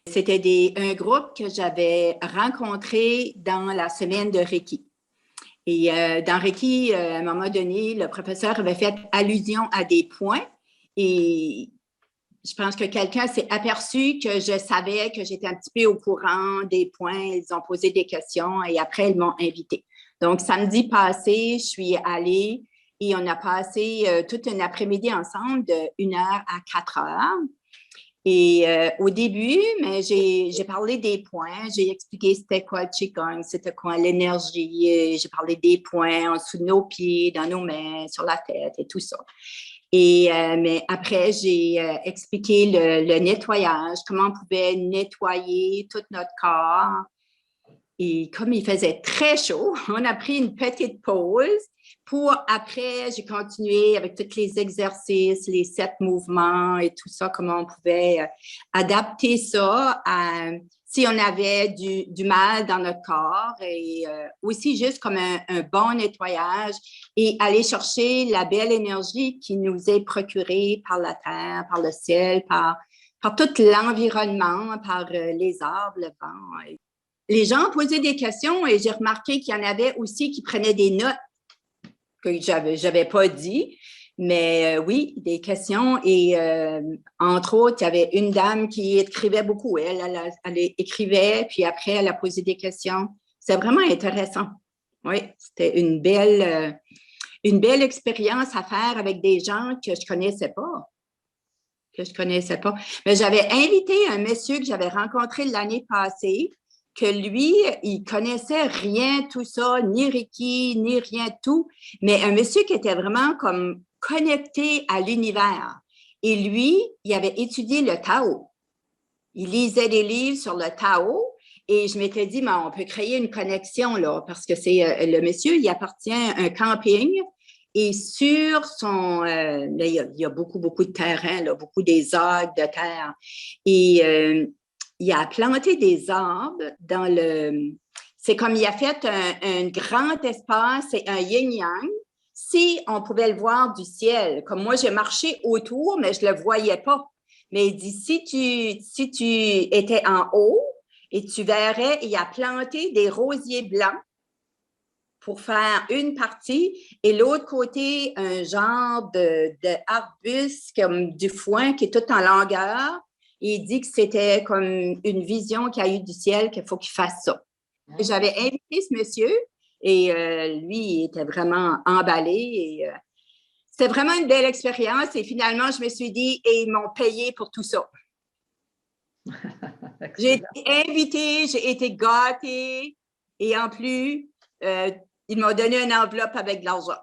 C'était un groupe que j'avais rencontré dans la semaine de Reiki. Et dans Reiki, à un moment donné, le professeur avait fait allusion à des points et je pense que quelqu'un s'est aperçu que je savais que j'étais un petit peu au courant des points. Ils ont posé des questions et après, ils m'ont invité. Donc, samedi passé, je suis allée et on a passé toute une après-midi ensemble de 1 heure à 4 heures. Et au début, mais j'ai parlé des points, j'ai expliqué c'était quoi le Qigong, c'était quoi l'énergie, j'ai parlé des points en dessous de nos pieds, dans nos mains, sur la tête et tout ça. Et mais après, j'ai expliqué le nettoyage, comment on pouvait nettoyer tout notre corps. Et comme il faisait très chaud, on a pris une petite pause pour après, j'ai continué avec tous les exercices, les 7 mouvements et tout ça, comment on pouvait adapter ça à si on avait du mal dans notre corps et aussi juste comme un bon nettoyage et aller chercher la belle énergie qui nous est procurée par la terre, par le ciel, par tout l'environnement, par les arbres, le vent. Les gens posaient des questions et j'ai remarqué qu'il y en avait aussi qui prenaient des notes que j'avais pas dit. Mais oui, des questions. Et entre autres, il y avait une dame qui écrivait beaucoup. Elle écrivait, puis après, elle a posé des questions. C'est vraiment intéressant. Oui, c'était une belle expérience à faire avec des gens que je connaissais pas. Mais j'avais invité un monsieur que j'avais rencontré l'année passée, que lui, il connaissait rien, tout ça, ni Reiki, ni rien de tout, mais un monsieur qui était vraiment comme connecté à l'univers. Et lui, il avait étudié le Tao. Il lisait des livres sur le Tao et je m'étais dit, mais on peut créer une connexion là, parce que c'est le monsieur, il appartient à un camping et sur son, il y a beaucoup, beaucoup de terrain, là, beaucoup des arbres de terre. Et il a planté des arbres dans le... C'est comme il a fait un grand espace, c'est un yin-yang. Si on pouvait le voir du ciel, comme moi, j'ai marché autour, mais je ne le voyais pas. Mais il dit, si tu étais en haut et tu verrais, il a planté des rosiers blancs pour faire une partie et l'autre côté, un genre d'arbuste comme du foin qui est tout en longueur. Et il dit que c'était comme une vision qu'il a eue du ciel qu'il faut qu'il fasse ça. J'avais invité ce monsieur et lui, il était vraiment emballé et c'était vraiment une belle expérience et finalement, je me suis dit, et ils m'ont payé pour tout ça. J'ai été invitée, j'ai été gâtée et en plus, ils m'ont donné une enveloppe avec de l'argent.